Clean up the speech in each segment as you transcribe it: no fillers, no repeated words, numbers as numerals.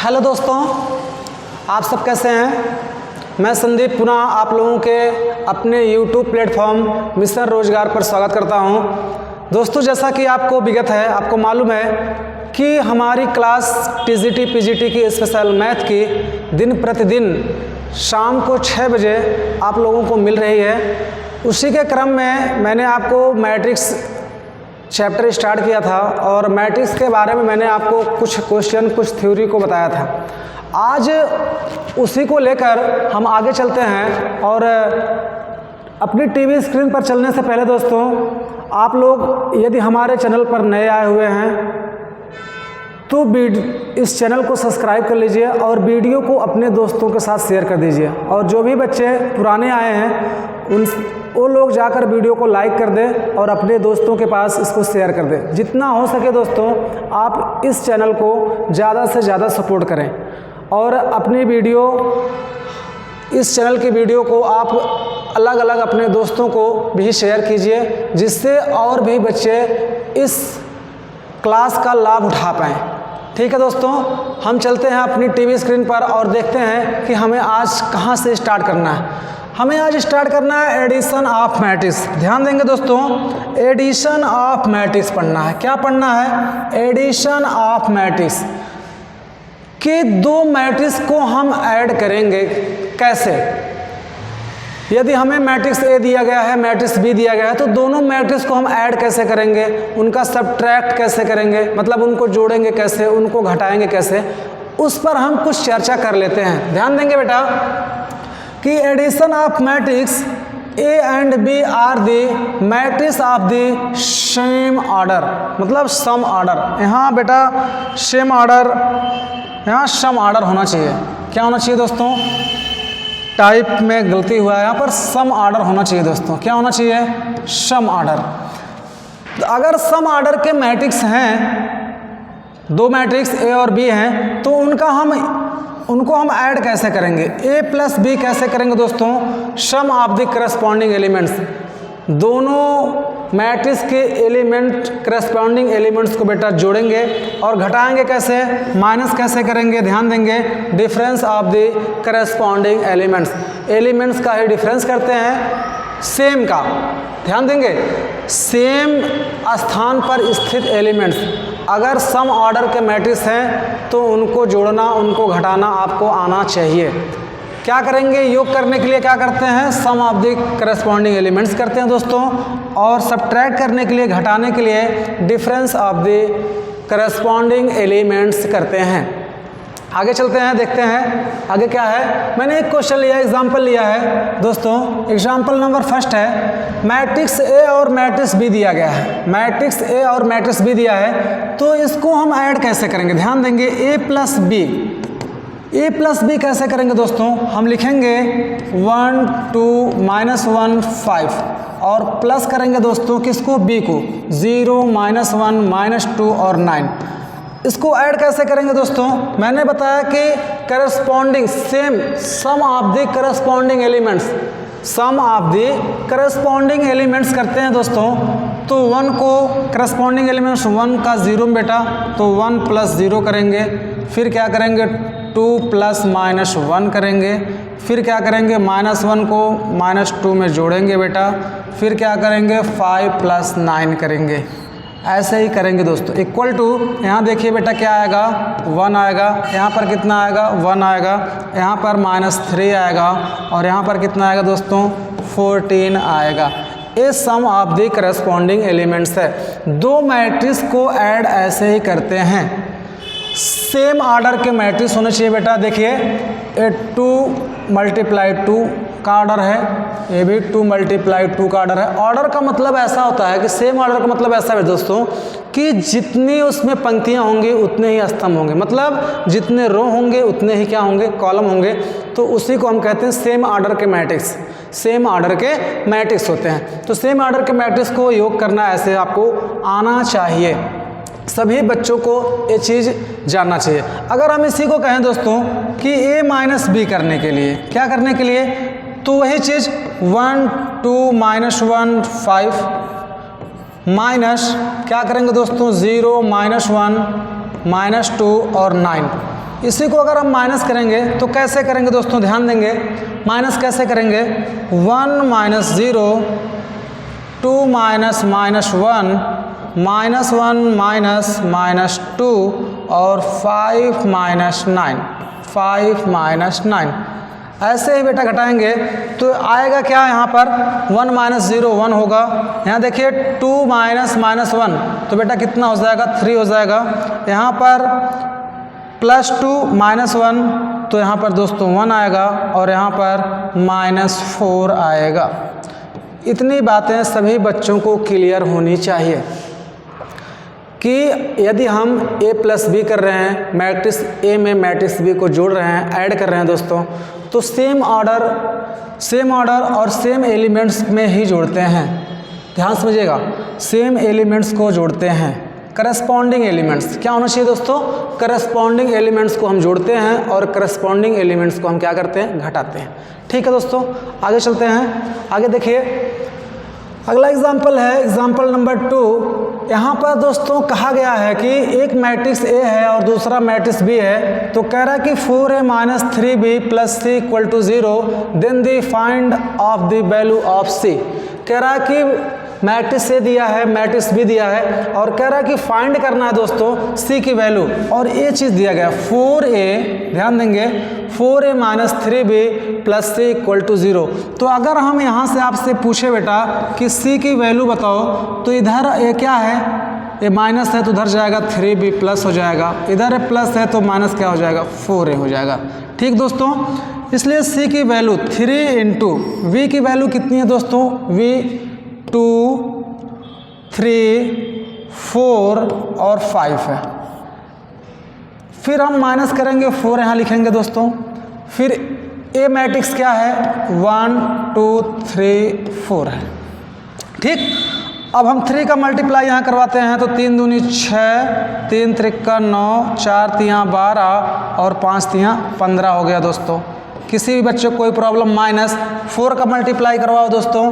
Hello दोस्तों, आप सब कैसे हैं। मैं संदीप पुनः आप लोगों के अपने YouTube प्लेटफॉर्म मिशन रोजगार पर स्वागत करता हूं। दोस्तों, जैसा कि आपको विगत है, आपको मालूम है कि हमारी क्लास TGT PGT की स्पेशल मैथ की दिन प्रतिदिन शाम को 6 बजे आप लोगों को मिल रही है। उसी के क्रम में मैंने आपको मैट्रिक्स चैप्टर स्टार्ट किया था और मैट्रिक्स के बारे में मैंने आपको कुछ क्वेश्चन, कुछ थ्योरी को बताया था। आज उसी को लेकर हम आगे चलते हैं और अपनी टीवी स्क्रीन पर चलने से पहले दोस्तों, आप लोग यदि हमारे चैनल पर नए आए हुए हैं तो इस चैनल को सब्सक्राइब कर लीजिए और वीडियो को अपने दोस्तों के साथ शेयर कर दीजिए। और जो भी बच्चे पुराने आए हैं वो लोग जाकर वीडियो को लाइक कर दें और अपने दोस्तों के पास इसको शेयर कर दें। जितना हो सके दोस्तों, आप इस चैनल को ज़्यादा से ज़्यादा सपोर्ट करें और अपनी इस चैनल की वीडियो को आप अलग अलग अपने दोस्तों को भी शेयर कीजिए, जिससे और भी बच्चे इस क्लास का लाभ उठा पाएँ। ठीक है दोस्तों, हम चलते हैं अपनी टीवी स्क्रीन पर और देखते हैं कि हमें आज कहाँ से स्टार्ट करना है। हमें आज स्टार्ट करना है एडिशन ऑफ मैट्रिक्स। ध्यान देंगे दोस्तों, एडिशन ऑफ मैट्रिक्स पढ़ना है। क्या पढ़ना है? एडिशन ऑफ मैट्रिक्स कि दो मैट्रिक्स को हम ऐड करेंगे कैसे। यदि हमें मैट्रिक्स ए दिया गया है, मैट्रिक्स बी दिया गया है, तो दोनों मैट्रिक्स को हम ऐड कैसे करेंगे, उनका सब्ट्रैक्ट कैसे करेंगे, मतलब उनको जोड़ेंगे कैसे, उनको घटाएंगे कैसे, उस पर हम कुछ चर्चा कर लेते हैं। ध्यान देंगे बेटा कि addition of matrix A and B are the matrix of the same order, मतलब सम ऑर्डर। यहाँ बेटा सेम ऑर्डर, यहाँ सम ऑर्डर होना चाहिए। क्या होना चाहिए दोस्तों? टाइप में गलती हुआ है, यहाँ पर सम ऑर्डर होना चाहिए दोस्तों। क्या होना चाहिए? Same order. तो अगर सम ऑर्डर के मैट्रिक्स हैं, दो मैट्रिक्स ए और बी हैं, तो उनको हम ऐड कैसे करेंगे? ए प्लस बी कैसे करेंगे दोस्तों? सम ऑफ द करस्पॉन्डिंग एलिमेंट्स, दोनों मैट्रिक्स के एलिमेंट करस्पॉन्डिंग एलिमेंट्स को बेटा जोड़ेंगे और घटाएंगे कैसे? माइनस कैसे करेंगे? ध्यान देंगे, difference of the corresponding elements का ही डिफरेंस करते हैं सेम का। ध्यान देंगे, सेम स्थान पर स्थित एलिमेंट्स अगर सम ऑर्डर के मैट्रिक्स हैं तो उनको जोड़ना, उनको घटाना आपको आना चाहिए। क्या करेंगे? योग करने के लिए क्या करते हैं? सम ऑफ द करस्पॉन्डिंग एलिमेंट्स करते हैं दोस्तों, और सब्ट्रैक्ट करने के लिए, घटाने के लिए difference of the corresponding elements करते हैं। आगे चलते हैं, देखते हैं आगे क्या है। मैंने एक क्वेश्चन लिया, एग्जाम्पल लिया है दोस्तों। एग्जाम्पल नंबर फर्स्ट है, मैट्रिक्स ए और मैट्रिक्स बी दिया गया है। मैट्रिक्स ए और मैट्रिक्स बी दिया है, तो इसको हम ऐड कैसे करेंगे? ध्यान देंगे, ए प्लस बी कैसे करेंगे दोस्तों? हम लिखेंगे 1 2 -1 5 और प्लस करेंगे दोस्तों किसको? बी को, 0 -1 -2 और 9। इसको ऐड कैसे करेंगे दोस्तों? मैंने बताया कि corresponding same sum of the corresponding elements, sum of the corresponding elements करते हैं दोस्तों। तो 1 को करस्पॉन्डिंग एलिमेंट्स 1 का 0 बेटा, तो 1 + 0 करेंगे। फिर क्या करेंगे? 2 + -1 करेंगे। फिर क्या करेंगे? -1 को -2 में जोड़ेंगे बेटा। फिर क्या करेंगे? 5 + 9 करेंगे। ऐसे ही करेंगे दोस्तों। इक्वल टू, यहाँ देखिए बेटा क्या आएगा? 1 आएगा। यहाँ पर कितना आएगा? 1 आएगा। यहाँ पर -3 आएगा और यहाँ पर कितना आएगा दोस्तों? 14 आएगा। ये सम ऑफ द करस्पॉन्डिंग एलिमेंट्स है। दो मैट्रिक्स को ऐड ऐसे ही करते हैं। सेम ऑर्डर के मैट्रिक्स होने चाहिए बेटा। देखिए, ये 2 × 2 का ऑर्डर है, ये भी 2 × 2 का ऑर्डर है। ऑर्डर का मतलब ऐसा होता है कि सेम ऑर्डर का मतलब ऐसा है दोस्तों कि जितनी उसमें पंक्तियां होंगी उतने ही स्तंभ होंगे, मतलब जितने रो होंगे उतने ही क्या होंगे? कॉलम होंगे। तो उसी को हम कहते हैं सेम ऑर्डर के मैट्रिक्स। सेम ऑर्डर के मैट्रिक्स होते हैं। तो सेम ऑर्डर के मैट्रिक्स को योग करना ऐसे आपको आना चाहिए। सभी बच्चों को ये चीज़ जानना चाहिए। अगर हम इसी को कहें दोस्तों कि a - b करने के लिए, क्या करने के लिए? तो वही चीज़ 1 2 -1 5 माइनस क्या करेंगे दोस्तों 0 -1 -2 और 9। इसी को अगर हम माइनस करेंगे तो कैसे करेंगे दोस्तों, ध्यान देंगे। माइनस कैसे करेंगे, 1 minus 0, 2 minus minus 1, minus 1 minus minus 2 और 5 माइनस 9, 5 माइनस 9। ऐसे ही बेटा घटाएंगे तो आएगा क्या, यहाँ पर 1 माइनस 0 1 होगा। यहाँ देखिए 2 माइनस माइनस 1 तो बेटा कितना हो जाएगा, 3 हो जाएगा। यहाँ पर प्लस 2 माइनस 1 तो यहाँ पर दोस्तों 1 आएगा और यहाँ पर माइनस 4 आएगा। इतनी बातें सभी बच्चों को क्लियर होनी चाहिए कि यदि हम a प्लस बी कर रहे हैं, मैट्रिक्स A में मैट्रिक्स B को जोड़ रहे हैं, ऐड कर रहे हैं दोस्तों, तो सेम ऑर्डर और सेम एलिमेंट्स में ही जोड़ते हैं। ध्यान समझिएगा, सेम एलिमेंट्स को जोड़ते हैं। करस्पॉन्डिंग एलिमेंट्स क्या होना चाहिए दोस्तों, करस्पॉन्डिंग एलिमेंट्स को हम जोड़ते हैं और करस्पॉन्डिंग एलिमेंट्स को हम क्या करते हैं, घटाते हैं। ठीक है दोस्तों, आगे चलते हैं। आगे देखिए अगला एग्जाम्पल है एग्जाम्पल नंबर 2। यहाँ पर दोस्तों कहा गया है कि एक मैट्रिक्स A है और दूसरा मैट्रिक्स B है, तो कह रहा है कि 4A minus 3B plus C equal to 0, then the find of the value of C। कह रहा है कि मैट्रिक्स A दिया है, मैट्रिक्स B दिया है और कह रहा है कि फाइंड करना है दोस्तों C की वैल्यू, और ये चीज़ दिया गया 4A, ध्यान देंगे 4A minus 3B plus C equal to 0। तो अगर हम यहाँ से आपसे पूछे बेटा कि C की वैल्यू बताओ, तो इधर ये क्या है, ये माइनस है तो उधर जाएगा 3B प्लस हो जाएगा, इधर प्लस है तो माइनस क्या हो जाएगा, 4A हो जाएगा। ठीक दोस्तों, इसलिए C की वैल्यू 3 इंटू V की वैल्यू कितनी है दोस्तों, V 2 3 4 और 5 है। फिर हम माइनस करेंगे, 4 यहाँ लिखेंगे दोस्तों। फिर A मैट्रिक्स क्या है, 1 2 3 4 है। ठीक, अब हम 3 का मल्टीप्लाई यहाँ करवाते हैं तो 3 दूनी 6, 3 त्रिका 9, 4 तियाँ 12 और 5 तियाँ 15 हो गया दोस्तों। किसी भी बच्चे को कोई प्रॉब्लम, माइनस 4 का मल्टीप्लाई करवाओ दोस्तों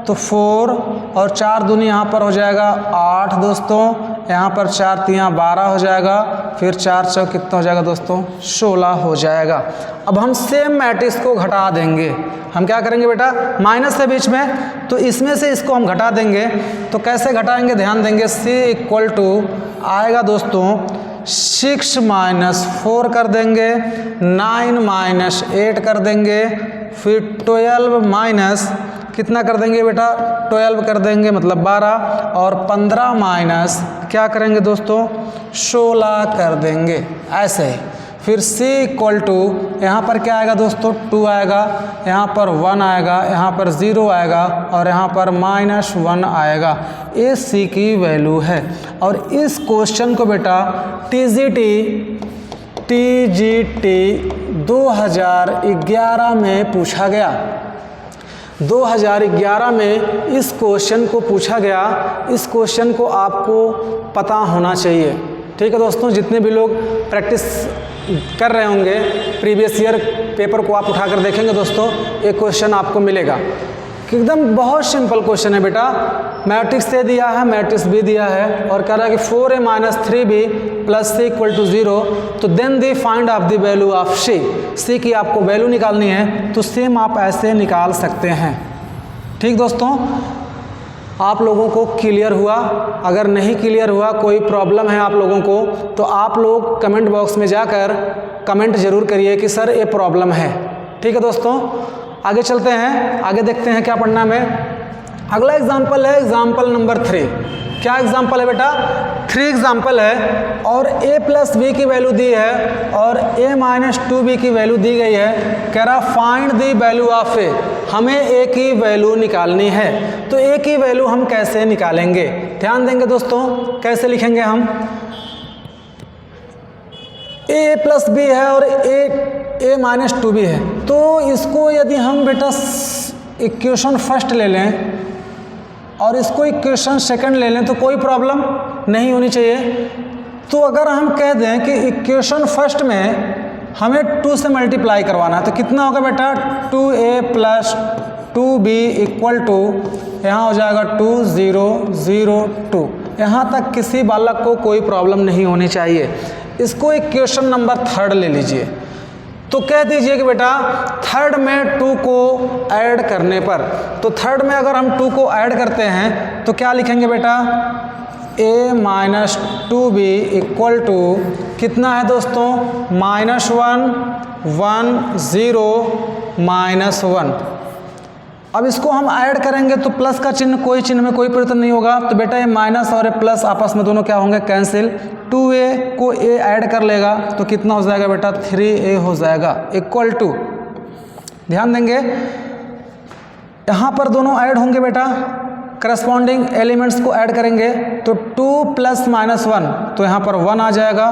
तो 4 और 4 दूनी यहाँ पर हो जाएगा 8 दोस्तों, यहाँ पर 4 तियाँ 12 हो जाएगा, फिर 4 चौक कितना हो जाएगा दोस्तों, 16 हो जाएगा। अब हम सेम मैट्रिक्स को घटा देंगे। हम क्या करेंगे बेटा, माइनस है बीच में तो इसमें से इसको हम घटा देंगे। तो कैसे घटाएंगे, ध्यान देंगे। C इक्वल टू आएगा दोस्तों 6 माइनस 4 कर देंगे, 9 माइनस 8 कर देंगे, फिर 12 माइनस कितना कर देंगे बेटा, 12 कर देंगे मतलब 12, और 15 माइनस क्या करेंगे दोस्तों, 16 कर देंगे। ऐसे ही फिर C इक्वल टू यहाँ पर क्या आएगा दोस्तों, 2 आएगा, यहाँ पर 1 आएगा, यहाँ पर 0 आएगा और यहाँ पर माइनस 1 आएगा। ये C की वैल्यू है। और इस क्वेश्चन को बेटा TGT 2011 में पूछा गया। 2011 में इस क्वेश्चन को पूछा गया। इस क्वेश्चन को आपको पता होना चाहिए। ठीक है दोस्तों, जितने भी लोग प्रैक्टिस कर रहे होंगे, प्रीवियस ईयर पेपर को आप उठाकर देखेंगे दोस्तों, एक क्वेश्चन आपको मिलेगा कि एकदम बहुत सिंपल क्वेश्चन है बेटा। मैट्रिक्स A दिया है, मैट्रिक्स B दिया है और कह रहा है कि 4A minus 3B plus C equal to 0, तो then the find of the value of C की आपको वैल्यू निकालनी है। तो सेम आप ऐसे निकाल सकते हैं। ठीक दोस्तों, आप लोगों को क्लियर हुआ? अगर नहीं क्लियर हुआ, कोई प्रॉब्लम है आप लोगों को, तो आप लोग कमेंट बॉक्स में जाकर कमेंट ज़रूर करिए कि सर ये प्रॉब्लम है। ठीक है दोस्तों, आगे चलते हैं, आगे देखते हैं क्या पढ़ना है। अगला एग्जाम्पल है एग्जाम्पल नंबर 3। क्या एग्जाम्पल है बेटा, 3 एग्जाम्पल है और A प्लस बी की वैल्यू दी है और A माइनस 2B की वैल्यू दी गई है। कह रहा find the value of A, हमें A की वैल्यू निकालनी है। तो A की वैल्यू हम कैसे निकालेंगे, ध्यान देंगे दोस्तों। कैसे लिखेंगे हम, A प्लस बी है और A माइनस 2B है, तो इसको यदि हम बेटा इक्वेशन फर्स्ट ले लें और इसको इक्वेशन सेकंड ले लें तो कोई प्रॉब्लम नहीं होनी चाहिए। तो अगर हम कह दें कि इक्वेशन फर्स्ट में हमें 2 से मल्टीप्लाई करवाना है, तो कितना होगा बेटा, 2A plus 2B equal to यहाँ हो जाएगा 2 0 0 2। यहाँ तक किसी बालक को कोई प्रॉब्लम नहीं होनी चाहिए। इसको इक्वेशन नंबर 3 ले लीजिए। तो कह दीजिए कि बेटा थर्ड में 2 को ऐड करने पर, तो थर्ड में अगर हम 2 को ऐड करते हैं तो क्या लिखेंगे बेटा, a minus 2b equal to कितना है दोस्तों, -1 1 0 -1। अब इसको हम ऐड करेंगे तो प्लस का चिन्ह, कोई चिन्ह में कोई परिवर्तन नहीं होगा, तो बेटा ये माइनस और ये प्लस आपस में दोनों क्या होंगे, कैंसिल। 2a को a ऐड कर लेगा तो कितना हो जाएगा बेटा, 3a हो जाएगा इक्वल टू, ध्यान देंगे यहाँ पर दोनों ऐड होंगे बेटा, करस्पॉन्डिंग एलिमेंट्स को ऐड करेंगे तो 2 + -1 तो यहाँ पर 1 आ जाएगा,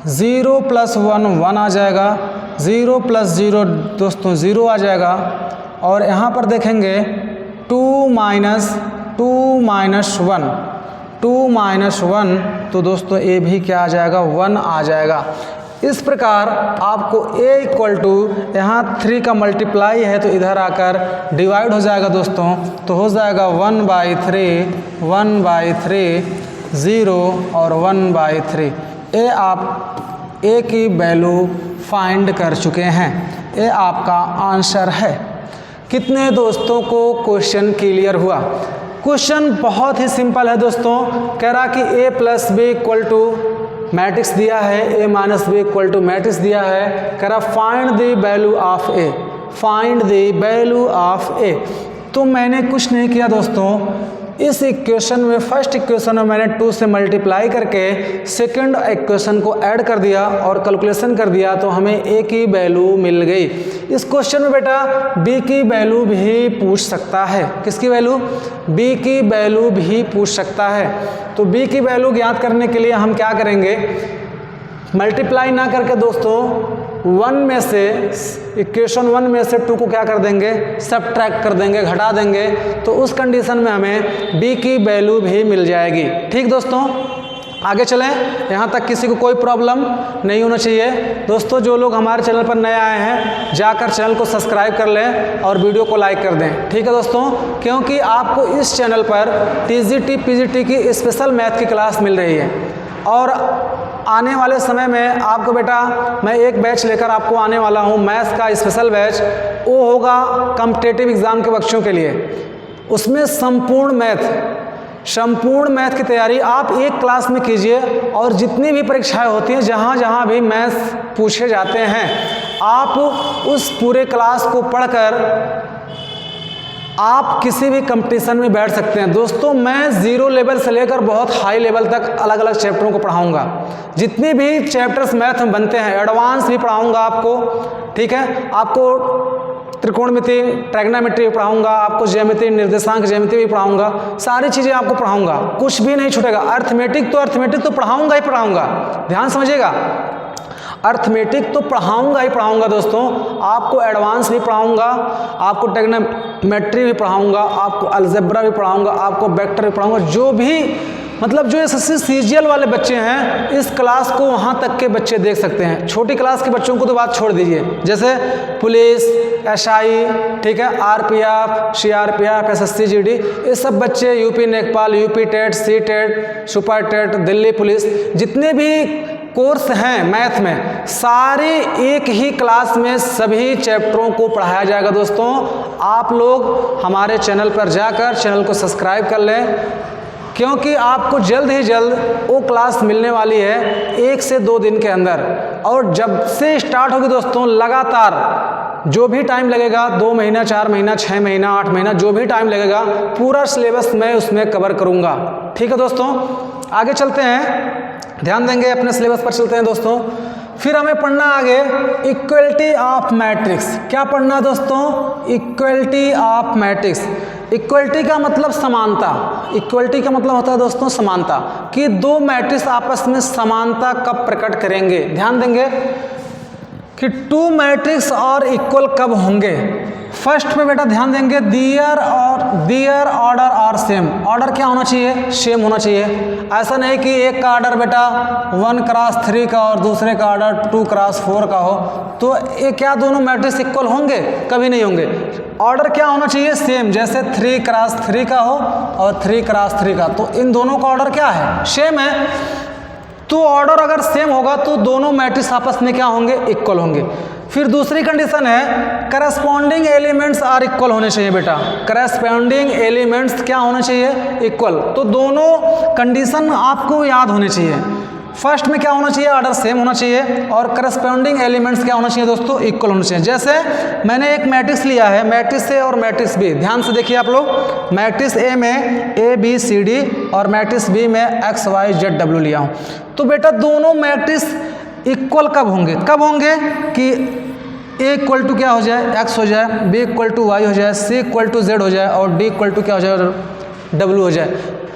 0 + 1 1 आ जाएगा, 0 + 0 दोस्तों 0 आ जाएगा, और यहाँ पर देखेंगे 2 - 1 तो दोस्तों a भी क्या आ जाएगा, 1 आ जाएगा। इस प्रकार आपको a इक्वल टू यहाँ 3 का मल्टीप्लाई है तो इधर आकर डिवाइड हो जाएगा दोस्तों, तो हो जाएगा 1/3 0 और 1/3। ए आप a की वैल्यू फाइंड कर चुके हैं, ये आपका आंसर है। कितने दोस्तों को क्वेश्चन क्लियर हुआ? क्वेश्चन बहुत ही सिंपल है दोस्तों, कह रहा कि a + b equal to matrix दिया है, a - b equal to matrix दिया है, कह रहा find the value of a, find the value of a। तो मैंने कुछ नहीं किया दोस्तों, इस इक्वेशन में फर्स्ट इक्वेशन में मैंने 2 से मल्टीप्लाई करके सेकंड इक्वेशन को ऐड कर दिया और कैलकुलेशन कर दिया तो हमें a की वैल्यू मिल गई। इस क्वेश्चन में बेटा b की वैल्यू भी पूछ सकता है, किसकी वैल्यू, b की वैल्यू भी पूछ सकता है। तो b की वैल्यू ज्ञात करने के लिए हम क्या करेंगे, मल्टीप्लाई ना करके दोस्तों 1 में से, इक्वेशन 1 में से 2 को क्या कर देंगे, सबट्रैक्ट कर देंगे, घटा देंगे, तो उस कंडीशन में हमें b की वैल्यू भी मिल जाएगी। ठीक दोस्तों, आगे चलें, यहाँ तक किसी को कोई प्रॉब्लम नहीं होना चाहिए। दोस्तों जो लोग हमारे चैनल पर नए आए हैं जाकर चैनल को सब्सक्राइब कर लें और वीडियो को लाइक कर दें, ठीक है दोस्तों, क्योंकि आपको इस चैनल पर TGT PGT की स्पेशल मैथ की क्लास मिल रही है, और आने वाले समय में आपको बेटा मैं एक बैच लेकर आपको आने वाला हूँ, मैथ्स का स्पेशल बैच, वो होगा कॉम्पिटिटिव एग्ज़ाम के बच्चों के लिए। उसमें संपूर्ण मैथ की तैयारी आप एक क्लास में कीजिए, और जितनी भी परीक्षाएं होती हैं, जहाँ जहाँ भी मैथ्स पूछे जाते हैं, आप उस पूरे क्लास को पढ़कर आप किसी भी कंपटीशन में बैठ सकते हैं। दोस्तों मैं 0 लेवल से लेकर बहुत हाई लेवल तक अलग अलग चैप्टरों को पढ़ाऊंगा, जितने भी चैप्टर्स मैथ में बनते हैं एडवांस भी पढ़ाऊंगा आपको, ठीक है, आपको त्रिकोणमिति ट्रायगोनोमेट्री भी पढ़ाऊंगा, आपको ज्यामिति निर्देशांक ज्यामिति भी पढ़ाऊंगा, सारी चीज़ें आपको पढ़ाऊंगा, कुछ भी नहीं छूटेगा। अर्थमेटिक तो पढ़ाऊंगा ही पढ़ाऊंगा, ध्यान समझिएगा, अर्थमेटिक तो पढ़ाऊंगा ही पढ़ाऊंगा दोस्तों, आपको एडवांस भी पढ़ाऊंगा, आपको ट्रिग्नोमेट्री भी पढ़ाऊंगा, आपको अलजेब्रा भी पढ़ाऊंगा, आपको वेक्टर भी पढ़ाऊंगा। जो भी मतलब जो SSC CGL वाले बच्चे हैं इस क्लास को वहाँ तक के बच्चे देख सकते हैं, छोटी क्लास के बच्चों को तो बात छोड़ दीजिए, जैसे पुलिस, SI, ठीक है, RPF, CRPF, SSC GD, ये सब बच्चे, यूपी नेकपाल, UP TET, CTET, super TET, Delhi police, जितने भी कोर्स हैं मैथ में, सारे एक ही क्लास में सभी चैप्टरों को पढ़ाया जाएगा। दोस्तों आप लोग हमारे चैनल पर जाकर चैनल को सब्सक्राइब कर लें, क्योंकि आपको जल्द ही जल्द वो क्लास मिलने वाली है 1 से 2 दिन के अंदर, और जब से स्टार्ट होगी दोस्तों लगातार जो भी टाइम लगेगा, 2 महीना, 4 महीना, 6 महीना, 8 महीना, जो भी टाइम लगेगा, पूरा सिलेबस मैं उसमें कवर करूँगा। ठीक है दोस्तों, आगे चलते हैं, ध्यान देंगे, अपने सिलेबस पर चलते हैं दोस्तों। फिर हमें पढ़ना आगे इक्वलिटी ऑफ मैट्रिक्स। क्या पढ़ना दोस्तों, इक्वलिटी ऑफ मैट्रिक्स। इक्वलिटी का मतलब समानता, इक्वलिटी का मतलब होता है दोस्तों समानता, कि 2 मैट्रिक्स आपस में समानता कब प्रकट करेंगे। ध्यान देंगे कि 2 मैट्रिक्स और इक्वल कब होंगे। फर्स्ट में बेटा ध्यान देंगे, दियर ऑर्डर और सेम। ऑर्डर क्या होना चाहिए, सेम होना चाहिए। ऐसा नहीं कि एक का ऑर्डर बेटा 1x3 का और दूसरे का ऑर्डर 2x4 का हो, तो ये क्या दोनों मैट्रिक्स इक्वल होंगे, कभी नहीं होंगे। ऑर्डर क्या होना चाहिए, सेम, जैसे 3x3 का हो और 3x3 का, तो इन दोनों का ऑर्डर क्या है, सेम है। तो ऑर्डर अगर सेम होगा तो दोनों मैट्रिक्स आपस में क्या होंगे, इक्वल होंगे। फिर दूसरी कंडीशन है करस्पॉन्डिंग एलिमेंट्स आर इक्वल होने चाहिए बेटा, करस्पॉन्डिंग एलिमेंट्स क्या होने चाहिए, इक्वल। तो दोनों कंडीशन आपको याद होने चाहिए। फर्स्ट में क्या होना चाहिए, ऑर्डर सेम होना चाहिए, और करस्पॉन्डिंग एलिमेंट्स क्या होना चाहिए दोस्तों, इक्वल होना चाहिए। जैसे मैंने एक मैट्रिक्स लिया है, मैट्रिक्स ए और मैट्रिक्स बी, ध्यान से देखिए आप लोग, मैट्रिक्स ए में ए बी सी डी और मैट्रिक्स बी में एक्स वाई जेड डब्ल्यू लिया हूँ। तो बेटा दोनों मैट्रिक्स इक्वल कब होंगे, कब होंगे कि ए इक्वल टू क्या हो जाए, एक्स हो जाए, बी इक्वल टू वाई हो जाए, सी इक्वल टू जेड हो जाए और डी इक्वल टू क्या हो जाए, डब्ल्यू हो जाए।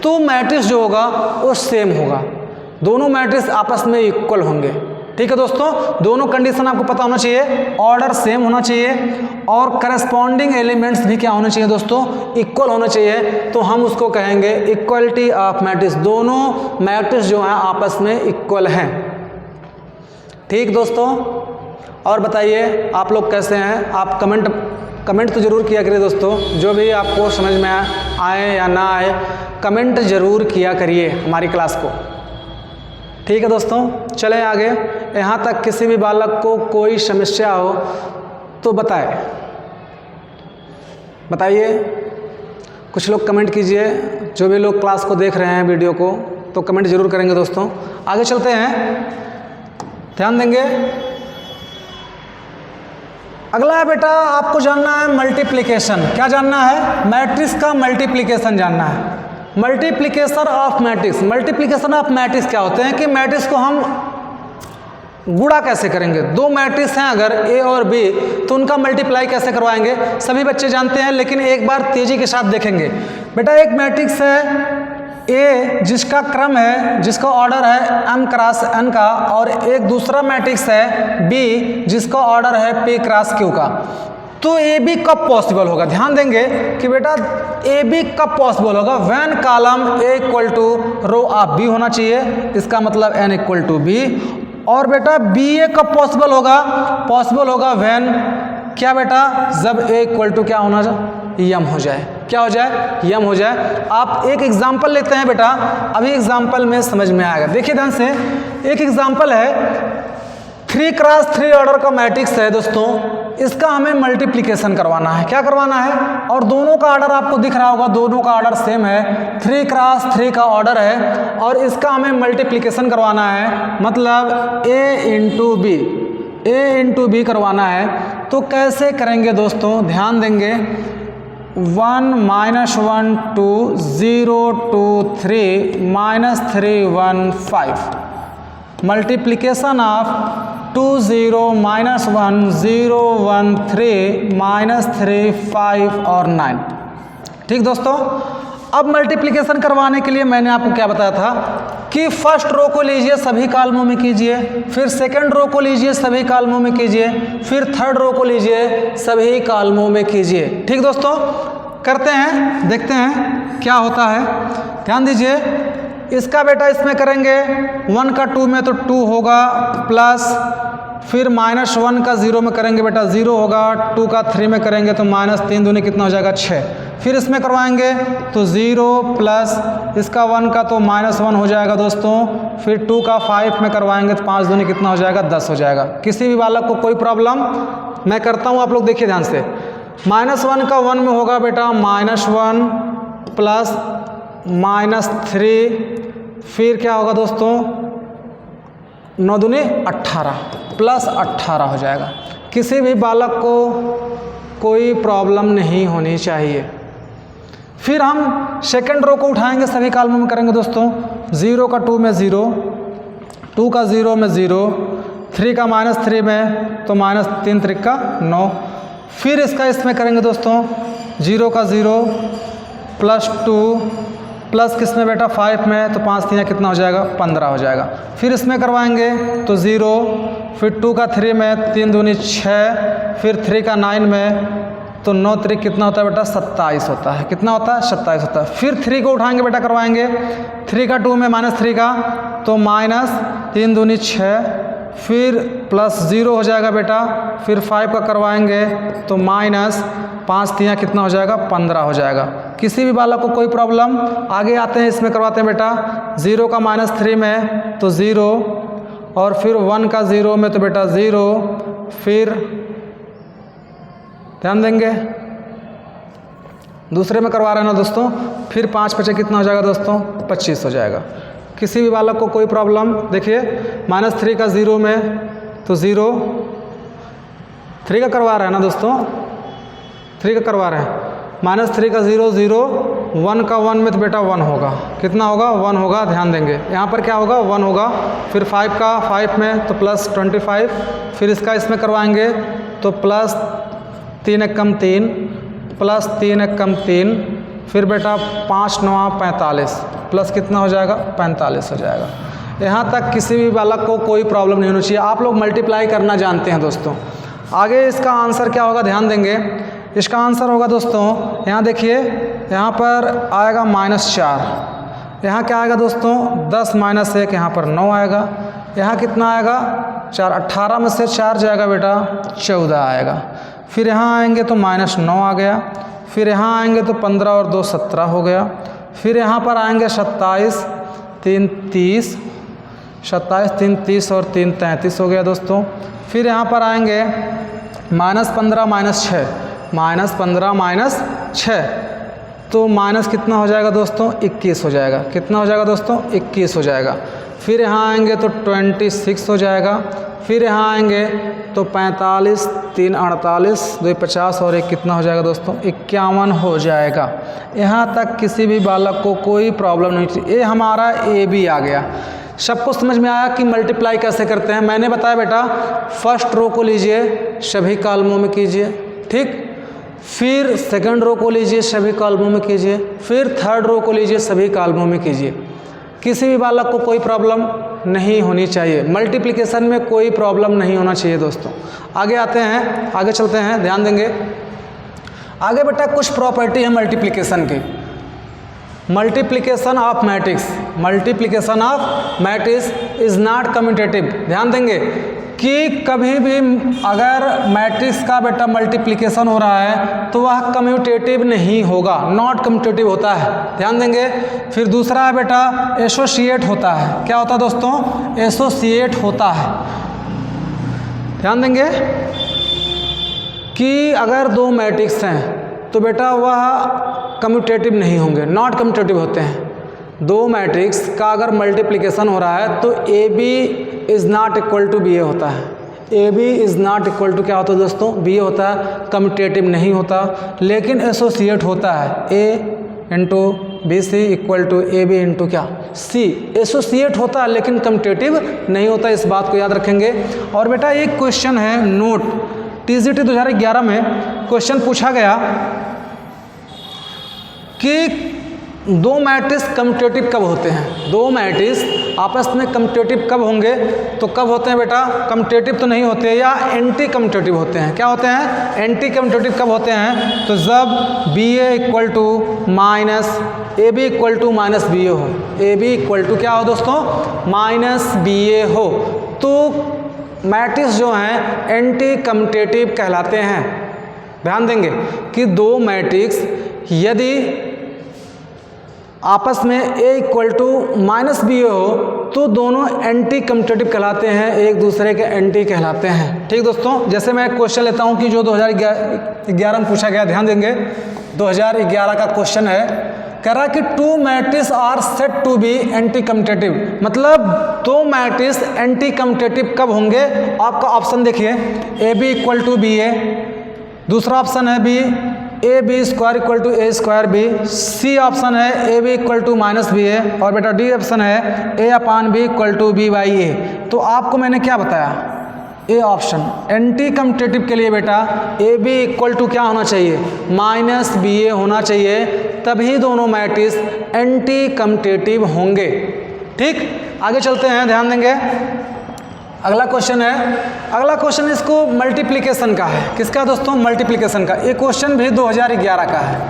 तो मैट्रिक्स जो होगा वो सेम होगा, दोनों मैट्रिक्स आपस में इक्वल होंगे। ठीक है दोस्तों, दोनों कंडीशन आपको पता होना चाहिए, ऑर्डर सेम होना चाहिए और करस्पॉन्डिंग एलिमेंट्स भी क्या होना चाहिए दोस्तों, इक्वल होना चाहिए। तो हम उसको कहेंगे इक्वलिटी ऑफ मैट्रिक्स, दोनों मैट्रिक्स जो हैं आपस में इक्वल हैं। ठीक दोस्तों, और बताइए आप लोग कैसे हैं, आप कमेंट तो ज़रूर किया करिए दोस्तों, जो भी आपको समझ में आए या ना आए कमेंट ज़रूर किया करिए हमारी क्लास को। ठीक है दोस्तों, चलें आगे। यहाँ तक किसी भी बालक को कोई समस्या हो तो बताइए, कुछ लोग कमेंट कीजिए, जो भी लोग क्लास को देख रहे हैं वीडियो को तो कमेंट ज़रूर करेंगे दोस्तों। आगे चलते हैं, ध्यान देंगे। अगला है बेटा, आपको जानना है मल्टीप्लिकेशन। क्या जानना है, मैट्रिक्स का मल्टीप्लिकेशन जानना है। Multiplication of matrix, multiplication of matrix क्या होते हैं कि मैट्रिक्स को हम गुणा कैसे करेंगे। दो मैट्रिक्स हैं अगर ए और बी, तो उनका मल्टीप्लाई कैसे करवाएंगे, सभी बच्चे जानते हैं, लेकिन एक बार तेजी के साथ देखेंगे। बेटा एक मैट्रिक्स है ए जिसका क्रम है, जिसका ऑर्डर है m क्रॉस n का, और एक दूसरा मैट्रिक्स है बी जिसका ऑर्डर है p क्रॉस q का। तो ए बी कब पॉसिबल होगा, ध्यान देंगे कि बेटा ए बी कब पॉसिबल होगा, when column A equal to row of B होना चाहिए, इसका मतलब n इक्वल टू बी। और बेटा बी ए कब पॉसिबल होगा, पॉसिबल होगा व्हेन क्या बेटा, जब ए इक्वल टू क्या होना, यम हो जाए, क्या हो जाए, यम हो जाए। आप एक एग्जाम्पल लेते हैं बेटा, अभी एग्जाम्पल में समझ में आएगा। देखिए ध्यान से, एक एग्जाम्पल है 3 क्रॉस 3 ऑर्डर का मैट्रिक्स है दोस्तों, इसका हमें मल्टीप्लिकेशन करवाना है। क्या करवाना है, और दोनों का ऑर्डर आपको दिख रहा होगा, दोनों का ऑर्डर सेम है, 3 क्रॉस 3 का ऑर्डर है और इसका हमें मल्टीप्लिकेशन करवाना है, मतलब a इंटू बी करवाना है। तो कैसे करेंगे दोस्तों, ध्यान देंगे, 1 -1 2 0 2 3 -3 1 5, मल्टीप्लिकेशन ऑफ 2 0 -1 0 1 3 -3 5 और 9। ठीक दोस्तों, अब मल्टीप्लिकेशन करवाने के लिए मैंने आपको क्या बताया था कि फर्स्ट रो को लीजिए सभी कॉलमों में कीजिए, फिर सेकंड रो को लीजिए सभी कॉलमों में कीजिए, फिर थर्ड रो को लीजिए सभी कॉलमों में कीजिए। ठीक दोस्तों, करते हैं, देखते हैं क्या होता है। ध्यान दीजिए, इसका बेटा इसमें करेंगे 1 का 2 में तो 2 होगा, प्लस फिर -1 का 0 में करेंगे बेटा 0 होगा, 2 का 3 में करेंगे तो -3 दूनी कितना हो जाएगा 6। फिर इसमें करवाएंगे तो 0 प्लस इसका 1 का तो -1 हो जाएगा दोस्तों, फिर 2 का 5 में करवाएंगे तो 5 दूनी कितना हो जाएगा 10 हो जाएगा। किसी भी बालक को कोई प्रॉब्लम, मैं करता हूँ, आप लोग देखिए ध्यान से। -1 का 1 में होगा बेटा -1 प्लस -3, फिर क्या होगा दोस्तों 9 दूनी 18 प्लस 18 हो जाएगा। किसी भी बालक को कोई प्रॉब्लम नहीं होनी चाहिए। फिर हम सेकंड रो को उठाएंगे, सभी कॉलमों में करेंगे दोस्तों, 0 का 2 में 0, 2 का 0 में 0, 3 का -3 में तो -3 3 का 9। फिर इसका इसमें करेंगे दोस्तों 0 का 0 प्लस 2 प्लस किसमें बेटा 5 में तो 5 3 कितना हो जाएगा 15 हो जाएगा। फिर इसमें करवाएंगे तो 0, फिर 2 का 3 में 3 दूनी 6, फिर 3 का 9 में तो 9 3 कितना होता है बेटा 27 होता है। कितना होता है 27 होता है। फिर 3 को उठाएंगे बेटा, करवाएंगे 3 का 2 में -3 का तो -3 दूनी 6, फिर प्लस 0 हो जाएगा बेटा, फिर 5 का करवाएंगे तो माइनस 5 3 कितना हो जाएगा 15 हो जाएगा। किसी भी बालक को कोई प्रॉब्लम? आगे आते हैं, इसमें करवाते हैं बेटा। 0 का -3 में तो 0, और फिर 1 का 0 में तो बेटा 0, फिर ध्यान देंगे दूसरे में करवा रहे हैं ना दोस्तों, फिर 5 5 कितना हो जाएगा दोस्तों 25 हो जाएगा। किसी भी बालक को कोई प्रॉब्लम? देखिए -3 का 0 में तो 0, 3 का करवा रहे हैं ना दोस्तों, 3 का करवा रहे हैं, -3 का 0 0, 1 का 1 में तो बेटा 1 होगा, कितना होगा 1 होगा। ध्यान देंगे यहाँ पर क्या होगा 1 होगा, फिर 5 का 5 में तो प्लस 25, फिर इसका इसमें करवाएंगे तो प्लस 3 1 कम 3, प्लस 3 1 कम 3, फिर बेटा 5 9 45, प्लस कितना हो जाएगा 45 हो जाएगा। यहाँ तक किसी भी बालक को कोई प्रॉब्लम नहीं होनी चाहिए। आप लोग मल्टीप्लाई करना जानते हैं दोस्तों। आगे इसका आंसर क्या होगा ध्यान देंगे, इसका आंसर होगा दोस्तों, यहाँ देखिए यहाँ पर आएगा -4, यहाँ क्या आएगा दोस्तों 10 - 1, यहाँ पर 9 आएगा, यहाँ कितना आएगा 4, 18 में से 4 जाएगा बेटा 14 आएगा, फिर यहाँ आएंगे तो -9 आ गया, फिर यहाँ आएंगे तो 15 और 2 17 हो गया, फिर यहाँ पर आएंगे 27 3 30, 27 3 30 और 3 33 हो गया दोस्तों। फिर यहाँ पर आएंगे -15 -6, -15 -6 तो माइनस कितना हो जाएगा दोस्तों 21 हो जाएगा, कितना हो जाएगा दोस्तों 21 हो जाएगा। फिर यहाँ आएंगे तो 26 हो जाएगा, फिर यहाँ आएंगे तो 45 3 48 2 50 और 1 कितना हो जाएगा दोस्तों 51 हो जाएगा। यहाँ तक किसी भी बालक को कोई प्रॉब्लम नहीं थी। ये हमारा ए बी आ गया। सबको समझ में आया कि मल्टीप्लाई कैसे करते हैं? मैंने बताया बेटा फर्स्ट रो को लीजिए सभी कॉलमों में कीजिए, ठीक, फिर सेकंड रो को लीजिए सभी कॉलमों में कीजिए, फिर थर्ड रो को लीजिए सभी कॉलमों में कीजिए। किसी भी बालक को कोई प्रॉब्लम नहीं होनी चाहिए, मल्टीप्लिकेशन में कोई प्रॉब्लम नहीं होना चाहिए दोस्तों। आगे आते हैं, आगे चलते हैं, ध्यान देंगे। आगे बेटा कुछ प्रॉपर्टी है मल्टीप्लिकेशन की। Multiplication of matrix, multiplication of matrix is not commutative. ध्यान देंगे कि कभी भी अगर मैट्रिक्स का बेटा मल्टीप्लिकेशन हो रहा है तो वह कम्यूटेटिव नहीं होगा, नॉट कम्यूटेटिव होता है। ध्यान देंगे। फिर दूसरा है बेटा एसोसिएट होता है। क्या होता है दोस्तों? एसोसिएट होता है। ध्यान देंगे कि अगर दो मैट्रिक्स हैं तो बेटा वह कम्यूटेटिव नहीं होंगे, नॉट कम्यूटेटिव होते हैं। दो मैट्रिक्स का अगर मल्टीप्लिकेशन हो रहा है तो A B is not equal to B A होता है। A B is not equal to क्या होता है दोस्तों? बी ए होता है, कम्यूटेटिव नहीं होता। लेकिन एसोसिएट होता है, A into B C equal to A B into क्या सी। एसोसिएट होता है लेकिन कम्यूटेटिव नहीं होता, इस बात को याद रखेंगे। और बेटा एक क्वेश्चन है नोट, टीजीटी 2011 में क्वेश्चन पूछा गया कि दो मैट्रिक्स कम्यूटेटिव कब होते हैं? दो मैट्रिक्स आपस में कम्यूटेटिव कब होंगे? तो कब होते हैं बेटा? कम्यूटेटिव तो नहीं होते या एंटी कम्यूटेटिव होते हैं। क्या होते हैं? एंटी कम्यूटेटिव कब होते हैं? तो जब B A equal to minus A B equal to minus B A हो, ए बी इक्वल टू क्या हो दोस्तों? माइनस बी ए हो, तो मैट्रिक्स जो हैं एंटी कम्यूटेटिव कहलाते हैं। ध्यान देंगे कि दो मैट्रिक्स यदि आपस में a equal to minus B A हो तो दोनों एंटी कम्यूटेटिव कहलाते हैं, एक दूसरे के एंटी कहलाते हैं। ठीक दोस्तों, जैसे मैं क्वेश्चन लेता हूं कि जो 2011 में पूछा गया, ध्यान देंगे 2011 का क्वेश्चन है, कह रहा कि two matrix are set to be anti commutative. मतलब दो मैट्रिक्स एंटी कम्यूटेटिव कब होंगे? आपका ऑप्शन देखिए, A B equal to B A, दूसरा ऑप्शन है B A B square equal to A square B, C option है A B equal to minus B A, और बेटा डी ऑप्शन है A upon B equal to B by A. तो आपको मैंने क्या बताया? ए ऑप्शन एंटी कम्यूटेटिव के लिए बेटा ए बी इक्वल टू क्या होना चाहिए? माइनस बी ए होना चाहिए, तभी दोनों मैट्रिक्स एंटी कम्यूटेटिव होंगे। ठीक, आगे चलते हैं, ध्यान देंगे। अगला क्वेश्चन है, अगला क्वेश्चन इसको मल्टीप्लिकेशन का है। किसका दोस्तों? मल्टीप्लिकेशन का। ये क्वेश्चन भी 2011 का है,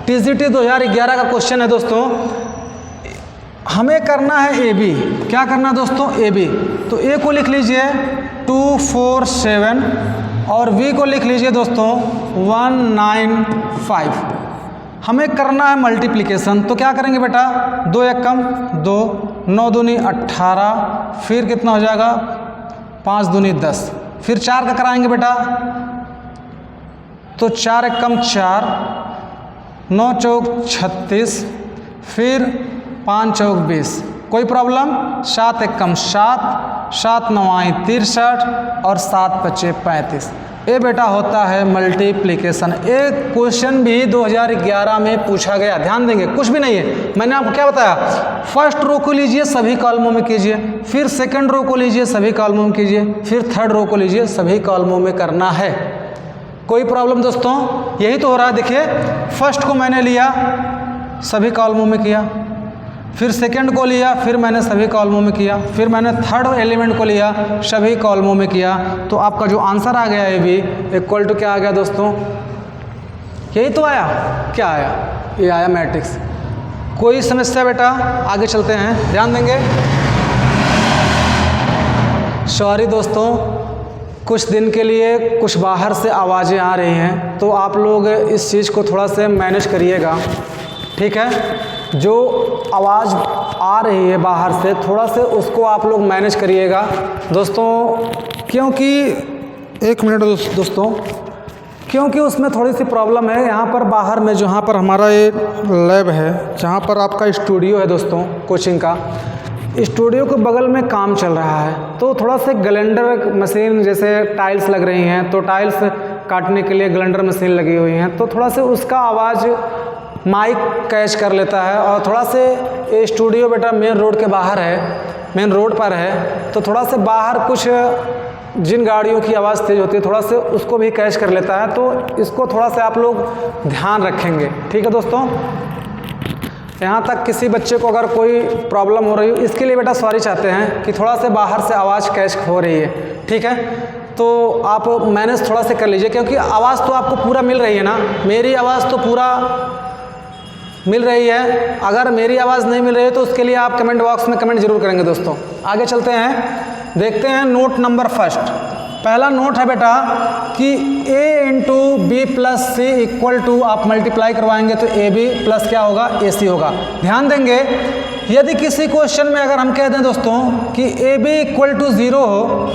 टीजीटी 2011 का क्वेश्चन है दोस्तों। हमें करना है ए बी। क्या करना है दोस्तों? A B. तो ए को लिख लीजिए 2 4 7 और बी को लिख लीजिए दोस्तों 1 9 5। हमें करना है मल्टीप्लिकेशन। तो क्या करेंगे बेटा? 2 1 कम 2, 9 दूनी 18, फिर कितना हो जाएगा? 5 दूनी 10, फिर 4 का कराएंगे बेटा। तो 4 1 कम 4, 9 चौक 36, फिर 5 चौक 20। कोई प्रॉब्लम? 7 1 कम 7, 7 9 63 और 7 5 35। ये बेटा होता है मल्टीप्लिकेशन। एक क्वेश्चन भी 2011 में पूछा गया, ध्यान देंगे, कुछ भी नहीं है। मैंने आपको क्या बताया? फर्स्ट रो को लीजिए, सभी कॉलमों में कीजिए, फिर सेकंड रो को लीजिए, सभी कॉलमों में कीजिए, फिर थर्ड रो को लीजिए, सभी कॉलमों में करना है। कोई प्रॉब्लम दोस्तों? यही तो हो रहा है। देखिए, फर्स्ट को मैंने लिया, सभी कॉलमों में किया, फिर सेकंड को लिया, फिर मैंने सभी कॉलमों में किया, फिर मैंने थर्ड एलिमेंट को लिया, सभी कॉलमों में किया। तो आपका जो आंसर आ गया ए बी इक्वल टू क्या आ गया दोस्तों? यही तो आया। क्या आया? ये आया मैट्रिक्स। कोई समस्या बेटा? आगे चलते हैं, ध्यान देंगे। सॉरी दोस्तों, कुछ दिन के लिए कुछ बाहर से आवाज़ें आ रही हैं, तो आप लोग इस चीज़ को थोड़ा से मैनेज करिएगा, ठीक है? जो आवाज़ आ रही है बाहर से, थोड़ा से उसको आप लोग मैनेज करिएगा दोस्तों, क्योंकि एक मिनट दोस्तों, क्योंकि उसमें थोड़ी सी प्रॉब्लम है। यहाँ पर बाहर में जहाँ पर हमारा ये लैब है, जहाँ पर आपका स्टूडियो है दोस्तों कोचिंग का, स्टूडियो के बगल में काम चल रहा है, तो थोड़ा से ग्राइंडर मशीन, जैसे टाइल्स लग रही हैं, तो टाइल्स काटने के लिए ग्राइंडर मशीन लगी हुई हैं, तो थोड़ा से उसका आवाज़ माइक कैच कर लेता है। और थोड़ा से ये स्टूडियो बेटा मेन रोड के बाहर है, मेन रोड पर है, तो थोड़ा से बाहर कुछ जिन गाड़ियों की आवाज़ तेज़ होती है, थोड़ा से उसको भी कैच कर लेता है। तो इसको थोड़ा सा आप लोग ध्यान रखेंगे, ठीक है दोस्तों? यहाँ तक किसी बच्चे को अगर कोई प्रॉब्लम हो रही हो, इसके लिए बेटा सॉरी चाहते हैं कि थोड़ा से बाहर से आवाज़ कैच हो रही है, ठीक है? तो आप मैनेज थोड़ा से कर लीजिए, क्योंकि आवाज़ तो आपको पूरा मिल रही है ना, मेरी आवाज़ तो पूरा मिल रही है। अगर मेरी आवाज़ नहीं मिल रही है तो उसके लिए आप कमेंट बॉक्स में कमेंट जरूर करेंगे दोस्तों। आगे चलते हैं, देखते हैं नोट नंबर फर्स्ट। पहला नोट है बेटा कि a into B plus C equal to, आप मल्टीप्लाई करवाएंगे तो ए बी प्लस क्या होगा? ए सी होगा। ध्यान देंगे, यदि किसी क्वेश्चन में अगर हम कह दें दोस्तों कि ए बी इक्वल टू 0 हो,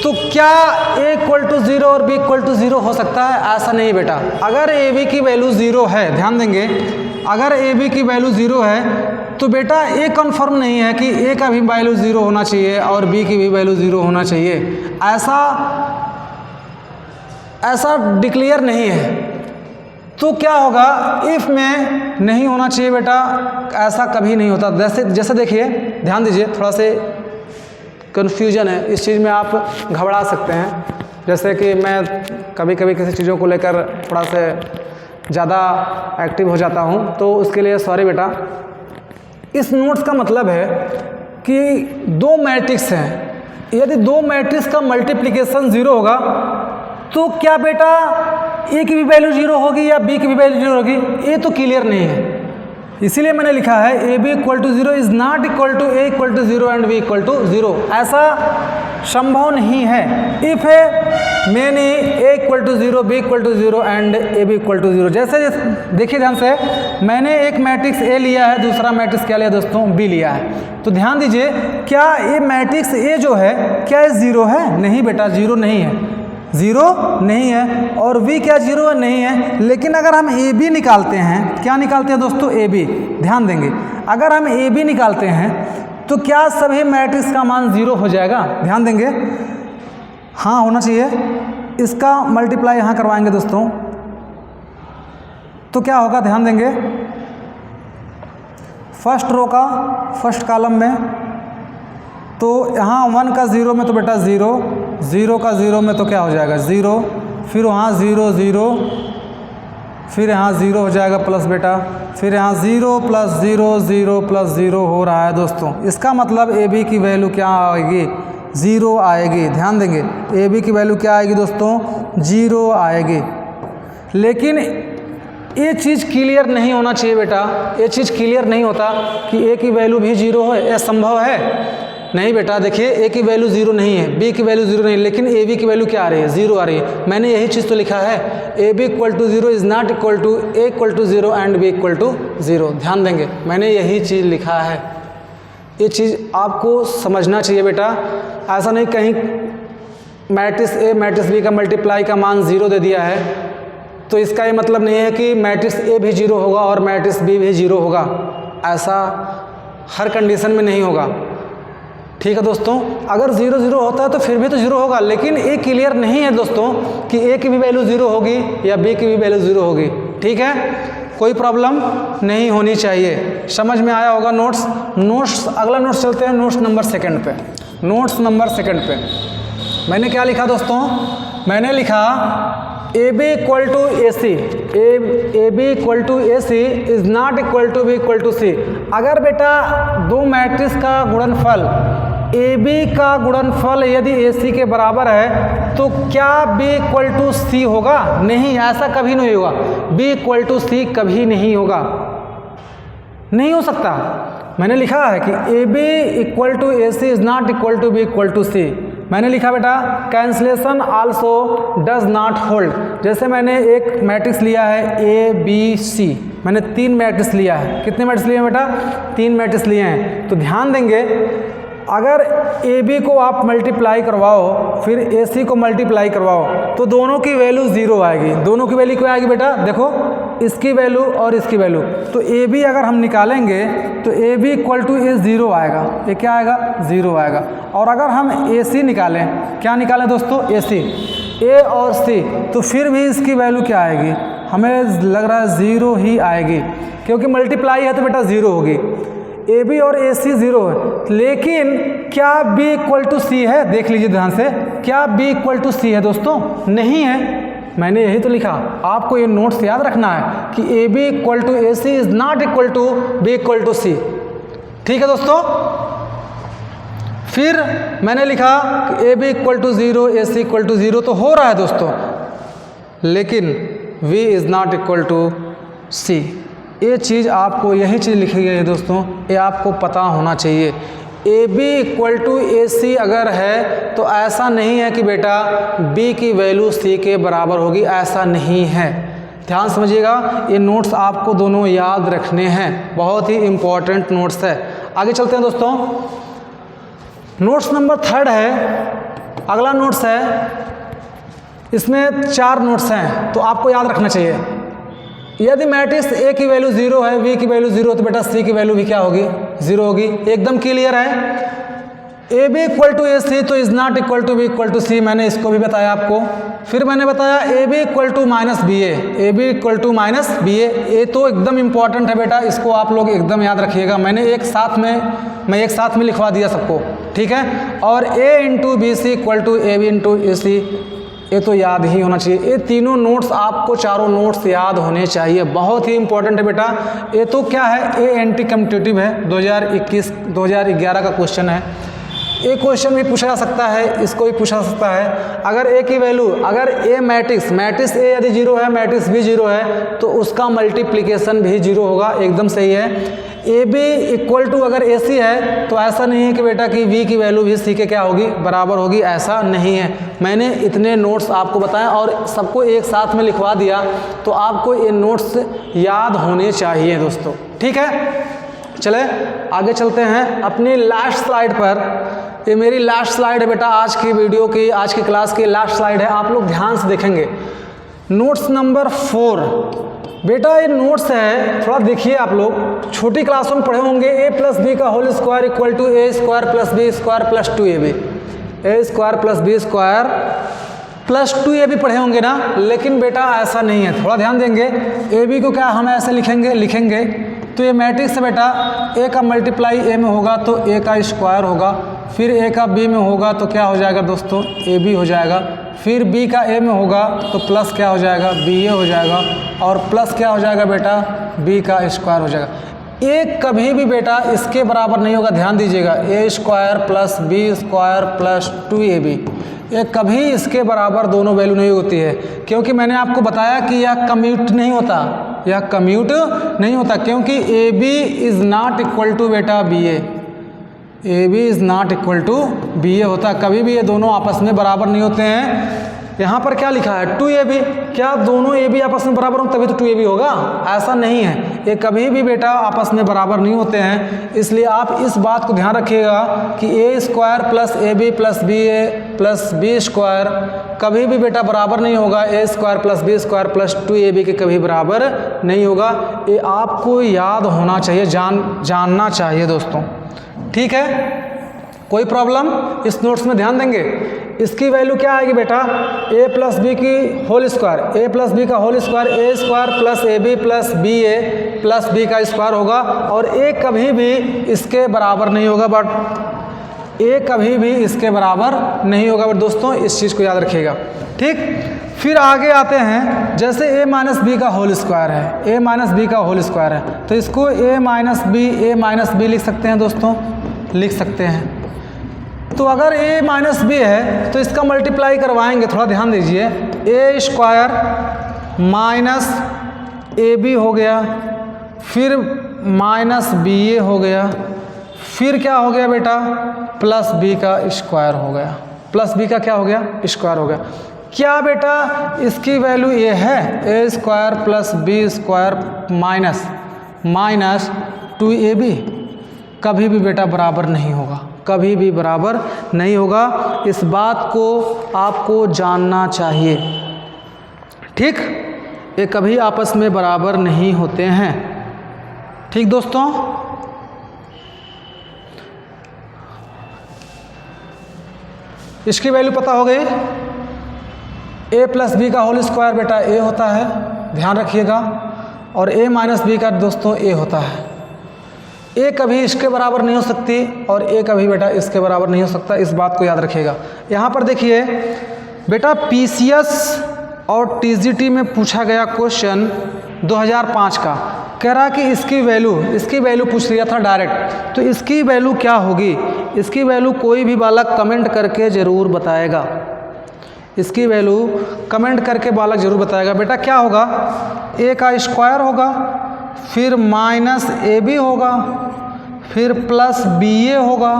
तो क्या a इक्वल टू 0 और b इक्वल टू 0 हो सकता है? ऐसा नहीं बेटा। अगर ए बी की वैल्यू 0 है, ध्यान देंगे, अगर ए बी की वैल्यू 0 है तो बेटा ये कन्फर्म नहीं है कि a का भी वैल्यू 0 होना चाहिए और b की भी वैल्यू 0 होना चाहिए। ऐसा डिक्लेयर नहीं है। तो क्या होगा? इफ़ में नहीं होना चाहिए बेटा, ऐसा कभी नहीं होता। जैसे देखिए, ध्यान दीजिए, थोड़ा से कन्फ्यूजन है इस चीज़ में, आप घबरा सकते हैं। जैसे कि मैं कभी कभी किसी चीज़ों को लेकर थोड़ा से ज़्यादा एक्टिव हो जाता हूँ, तो उसके लिए सॉरी बेटा। इस नोट्स का मतलब है कि दो मैट्रिक्स हैं, यदि दो मैट्रिक्स का मल्टीप्लिकेशन 0 होगा तो क्या बेटा ए की भी वैल्यू 0 होगी या बी की भी वैल्यू 0 होगी? ये तो क्लियर नहीं है। इसीलिए मैंने लिखा है A B equal to 0 is not equal to A equal to 0 and B equal to 0। ऐसा संभव नहीं है। इफ है मैंने A equal to 0, B equal to 0 and A B equal to 0। जैसे देखिए ध्यान से, मैंने एक मैट्रिक्स ए लिया है, दूसरा मैट्रिक्स क्या लिया दोस्तों? बी लिया है। तो ध्यान दीजिए, क्या ये मैट्रिक्स ए जो है क्या ये 0 है? नहीं बेटा, 0 नहीं है, 0 नहीं है। और b क्या 0 नहीं है। लेकिन अगर हम ए बी निकालते हैं, क्या निकालते हैं दोस्तों? A B. ध्यान देंगे, अगर हम ए बी निकालते हैं तो क्या सभी मैट्रिक्स का मान 0 हो जाएगा? ध्यान देंगे, हाँ होना चाहिए। इसका मल्टीप्लाई यहाँ करवाएंगे दोस्तों, तो क्या होगा? ध्यान देंगे, फर्स्ट रो का फर्स्ट कॉलम में, तो यहाँ 1 का 0 में तो बेटा 0, 0 का 0 में तो क्या हो जाएगा? 0, फिर वहाँ 0 0, फिर यहाँ 0 हो जाएगा प्लस बेटा, फिर यहाँ 0 प्लस 0 0 प्लस 0 हो रहा है दोस्तों। इसका मतलब ए बी की वैल्यू क्या आएगी? 0 आएगी। ध्यान देंगे, ए बी की वैल्यू क्या आएगी दोस्तों? 0 आएगी। लेकिन ये चीज़ क्लियर नहीं होना चाहिए बेटा, ये चीज़ क्लियर नहीं होता कि ए की वैल्यू भी जीरो है, यह संभव है नहीं बेटा। देखिए ए की वैल्यू जीरो नहीं है, बी की वैल्यू जीरो नहीं, लेकिन ए बी की वैल्यू क्या आ रही है, जीरो आ रही है। मैंने यही चीज़ तो लिखा है, A B equal to zero is not equal to A equal to zero and B equal to zero. ध्यान देंगे, मैंने यही चीज़ लिखा है। ये चीज़ आपको समझना चाहिए बेटा। ऐसा नहीं कहीं मैट्रिक्स ए मैट्रिक्स बी का मल्टीप्लाई का मान ज़ीरो दे दिया है तो इसका ये मतलब नहीं है कि मैट्रिक्स ए भी जीरो होगा और मैट्रिक्स बी भी जीरो होगा। ऐसा हर कंडीशन में नहीं होगा। ठीक है दोस्तों, अगर ज़ीरो ज़ीरो होता है तो फिर भी तो ज़ीरो होगा, लेकिन ये क्लियर नहीं है दोस्तों कि ए की भी वैल्यू ज़ीरो होगी या बी की भी वैल्यू ज़ीरो होगी। ठीक है, कोई प्रॉब्लम नहीं होनी चाहिए। समझ में आया होगा नोट्स। अगला नोट्स चलते हैं नोट्स नंबर सेकंड पे। नोट्स नंबर सेकंड पे मैंने क्या लिखा दोस्तों, मैंने लिखा A B equal to A C, A B equal to A C is not equal to B equal to C. अगर बेटा दो मैट्रिक्स का गुणनफल ए बी का गुणनफल यदि ए सी के बराबर है तो क्या बी इक्वल टू सी होगा? नहीं, ऐसा कभी नहीं होगा। बी इक्वल टू सी कभी नहीं होगा, नहीं हो सकता। मैंने लिखा है कि A B equal to A C is not equal to B equal to C. मैंने लिखा बेटा cancellation also does not hold. जैसे मैंने एक मैट्रिक्स लिया है ए बी सी, मैंने 3 मैट्रिक्स लिया है। कितने मैट्रिक्स लिए हैं बेटा? 3 मैट्रिक्स लिए हैं। तो ध्यान देंगे, अगर ए बी को आप मल्टीप्लाई करवाओ फिर ए सी को मल्टीप्लाई करवाओ तो दोनों की वैल्यू ज़ीरो आएगी। दोनों की वैल्यू क्या आएगी बेटा? देखो, इसकी वैल्यू और इसकी वैल्यू। तो ए बी अगर हम निकालेंगे तो A B equal to A zero आएगा। ये क्या आएगा? ज़ीरो आएगा। और अगर हम ए सी निकालें, क्या निकालें दोस्तों? ए सी, ए और सी, तो फिर भी इसकी वैल्यू क्या आएगी? हमें लग रहा है ज़ीरो ही आएगी, क्योंकि मल्टीप्लाई है तो बेटा ज़ीरो होगी। ए बी और ए सी ज़ीरो है, लेकिन क्या बी इक्वल टू सी है? देख लीजिए ध्यान से, क्या बी इक्वल टू सी है दोस्तों? नहीं है। मैंने यही तो लिखा। आपको ये नोट्स याद रखना है कि A B equal to A C is not equal to B equal to C. ठीक है दोस्तों। फिर मैंने लिखा कि A B equal to zero, A C equal to zero तो हो रहा है दोस्तों, लेकिन B is not equal to C. ये चीज़ आपको, यही चीज़ लिखी गई है दोस्तों, ये आपको पता होना चाहिए। ए बी इक्वल टू ए सी अगर है तो ऐसा नहीं है कि बेटा बी की वैल्यू सी के बराबर होगी, ऐसा नहीं है। ध्यान समझिएगा, ये नोट्स आपको दोनों याद रखने हैं, बहुत ही इम्पॉर्टेंट नोट्स है। आगे चलते हैं दोस्तों। नोट्स नंबर 3 है, अगला नोट्स है। इसमें 4 नोट्स हैं तो आपको याद रखना चाहिए। यदि मैट्रिक्स ए की वैल्यू ज़ीरो है, बी की वैल्यू ज़ीरो, तो बेटा सी की वैल्यू भी क्या होगी? ज़ीरो होगी। एकदम क्लियर है। A B equal to A C तो is not equal to B equal to C, मैंने इसको भी बताया आपको। फिर मैंने बताया A B equal to minus B A B equal to minus B A तो एकदम इंपॉर्टेंट है बेटा, इसको आप लोग एकदम याद रखिएगा। मैं एक साथ में लिखवा दिया सबको, ठीक है। और A into B C equal to A B into A C, ये तो याद ही होना चाहिए। ये तीनों नोट्स आपको, चारों नोट्स याद होने चाहिए, बहुत ही इंपॉर्टेंट है बेटा। ये तो क्या है, ये एंटी कम्पिटिटिव है, 2011 का क्वेश्चन है। ये क्वेश्चन भी पूछा जा सकता है, इसको भी पूछा जा सकता है। अगर ए की वैल्यू, अगर ए मैट्रिक्स ए यदि जीरो है, मैट्रिक्स बी जीरो है, तो उसका मल्टीप्लिकेशन भी जीरो होगा। एकदम सही है। ए बी इक्वल टू अगर ए सी है तो ऐसा नहीं है कि बेटा कि वी की वैल्यू भी सी के क्या होगी? बराबर होगी, ऐसा नहीं है। मैंने इतने नोट्स आपको बताएं और सबको एक साथ में लिखवा दिया, तो आपको ये नोट्स याद होने चाहिए दोस्तों, ठीक है। चले आगे चलते हैं अपनी लास्ट स्लाइड पर। ये मेरी लास्ट स्लाइड है बेटा, आज की वीडियो की, आज की क्लास की लास्ट स्लाइड है। आप लोग ध्यान से देखेंगे। नोट्स नंबर 4 बेटा, ये नोट्स है, थोड़ा देखिए। आप लोग छोटी क्लासों में पढ़े होंगे ए प्लस बी का whole square equal to A square plus B square plus 2ab, A square plus B square plus 2ab पढ़े होंगे ना। लेकिन बेटा ऐसा नहीं है, थोड़ा ध्यान देंगे। ए बी को क्या हम ऐसे लिखेंगे तो ये मैट्रिक्स है बेटा, ए का मल्टीप्लाई ए में होगा तो ए का स्क्वायर होगा, फिर ए का बी में होगा तो क्या हो जाएगा दोस्तों? ए बी हो जाएगा। फिर बी का ए में होगा तो प्लस क्या हो जाएगा? बी ए हो जाएगा। और प्लस क्या हो जाएगा बेटा? बी का स्क्वायर हो जाएगा। ए कभी भी बेटा इसके बराबर नहीं होगा, ध्यान दीजिएगा। A square plus B square plus 2ab, ये कभी इसके बराबर दोनों वैल्यू नहीं होती है, क्योंकि मैंने आपको बताया कि यह कम्यूट नहीं होता। यह कम्यूट नहीं होता, क्योंकि A B is not equal to बेटा B A B is not equal to B A होता है। कभी भी ये दोनों आपस में बराबर नहीं होते हैं। यहाँ पर क्या लिखा है 2ab, क्या दोनों ए बी आपस में बराबर हों तभी तो 2ab होगा? ऐसा नहीं है, ये कभी भी बेटा आपस में बराबर नहीं होते हैं। इसलिए आप इस बात को ध्यान रखिएगा कि A square plus A B plus B A plus B square कभी भी बेटा बराबर नहीं होगा A square plus B square plus 2ab के कभी बराबर नहीं होगा। ये आपको याद होना चाहिए, जानना चाहिए दोस्तों, ठीक है। कोई प्रॉब्लम? इस नोट्स में ध्यान देंगे। इसकी वैल्यू क्या आएगी बेटा? a प्लस बी की whole square, a plus B का whole square, A square plus A B plus B A plus B का स्क्वायर होगा, और a कभी भी इसके बराबर नहीं होगा। बट a कभी भी इसके बराबर नहीं होगा। बट दोस्तों इस चीज़ को याद रखिएगा, ठीक। फिर आगे आते हैं, जैसे a माइनस बी का होल स्क्वायर है, a माइनस बी का होल स्क्वायर है, तो इसको a माइनस बी लिख सकते हैं दोस्तों, लिख सकते हैं। तो अगर a माइनस बी है तो इसका मल्टीप्लाई करवाएंगे, थोड़ा ध्यान दीजिए। ए स्क्वायर माइनस ए बी हो गया, फिर माइनस बी ए हो गया, फिर क्या हो गया बेटा? प्लस बी का स्क्वायर हो गया, प्लस बी का क्या हो गया? स्क्वायर हो गया। क्या बेटा इसकी वैल्यू ये है? A square plus B square minus 2ab कभी भी बेटा बराबर नहीं होगा, कभी भी बराबर नहीं होगा। इस बात को आपको जानना चाहिए, ठीक। ये कभी आपस में बराबर नहीं होते हैं, ठीक दोस्तों। इसकी वैल्यू पता हो गई। a प्लस बी का होल स्क्वायर बेटा a होता है, ध्यान रखिएगा, और a माइनस बी का दोस्तों a होता है। a कभी इसके बराबर नहीं हो सकती और a कभी बेटा इसके बराबर नहीं हो सकता, इस बात को याद रखिएगा। यहाँ पर देखिए बेटा PCS और TGT में पूछा गया क्वेश्चन 2005 का, कह रहा कि इसकी वैल्यू पूछ लिया था डायरेक्ट, तो इसकी वैल्यू क्या होगी? इसकी वैल्यू कोई भी बालक कमेंट करके ज़रूर बताएगा, इसकी वैल्यू कमेंट करके बालक ज़रूर बताएगा। बेटा क्या होगा? a का स्क्वायर होगा, फिर माइनस ए बी होगा, फिर प्लस बी ए होगा,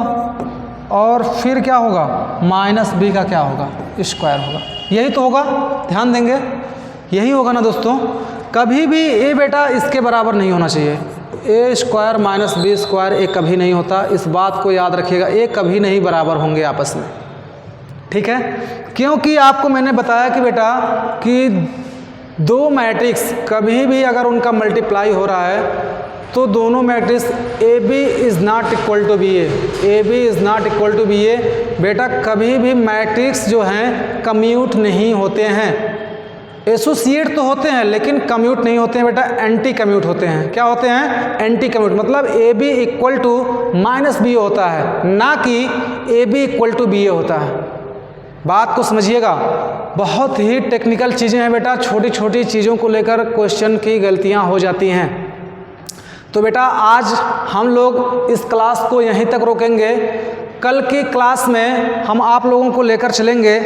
और फिर क्या होगा? माइनस बी का क्या होगा? स्क्वायर होगा। यही तो होगा, ध्यान देंगे, यही होगा ना दोस्तों। कभी भी ए बेटा इसके बराबर नहीं होना चाहिए, ए स्क्वायर माइनस बी स्क्वायर ए कभी नहीं होता, इस बात को याद रखिएगा। ए कभी नहीं बराबर होंगे आपस में, ठीक है। क्योंकि आपको मैंने बताया कि बेटा कि दो मैट्रिक्स कभी भी अगर उनका मल्टीप्लाई हो रहा है तो दोनों matrix A B is not equal to B A B is not equal to B A. बेटा कभी भी मैट्रिक्स जो हैं कम्यूट नहीं होते हैं, एसोसिएट तो होते हैं लेकिन कम्यूट नहीं होते हैं बेटा, एंटी कम्यूट होते हैं। क्या होते हैं? एंटी कम्यूट, मतलब A B equal to minus B होता है, ना कि A B equal to B A होता है। बात को समझिएगा, बहुत ही टेक्निकल चीज़ें हैं बेटा, छोटी छोटी चीज़ों को लेकर क्वेश्चन की गलतियां हो जाती हैं। तो बेटा आज हम लोग इस क्लास को यहीं तक रोकेंगे। कल की क्लास में हम आप लोगों को लेकर चलेंगे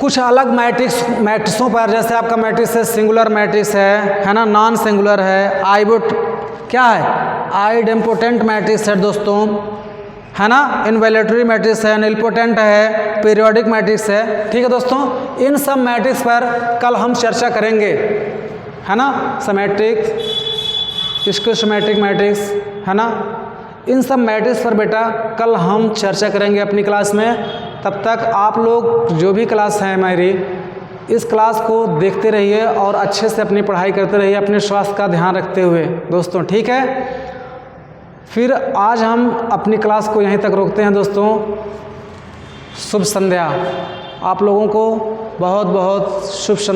कुछ अलग मैट्रिक्सों पर, जैसे आपका मैट्रिक्स है सिंगुलर मैट्रिक्स है ना, नॉन सिंगुलर है, क्या है आइडेम्पोटेंट मैट्रिक्स है दोस्तों, है ना, इनवैल्यूटरी मैट्रिक्स है, निलपोटेंट है, पीरियोडिक मैट्रिक्स है। ठीक है दोस्तों, इन सब मैट्रिक्स पर कल हम चर्चा करेंगे, है ना, सिमेट्रिक, स्क्यूसिमेट्रिक मैट्रिक्स, है ना, इन सब मैट्रिक्स पर बेटा कल हम चर्चा करेंगे अपनी क्लास में। तब तक आप लोग जो भी क्लास है हमारी, इस क्लास को देखते रहिए और अच्छे से अपनी पढ़ाई करते रहिए, अपने स्वास्थ्य का ध्यान रखते हुए दोस्तों, ठीक है। फिर आज हम अपनी क्लास को यहीं तक रोकते हैं दोस्तों। शुभ संध्या, आप लोगों को बहुत बहुत शुभ संध्या।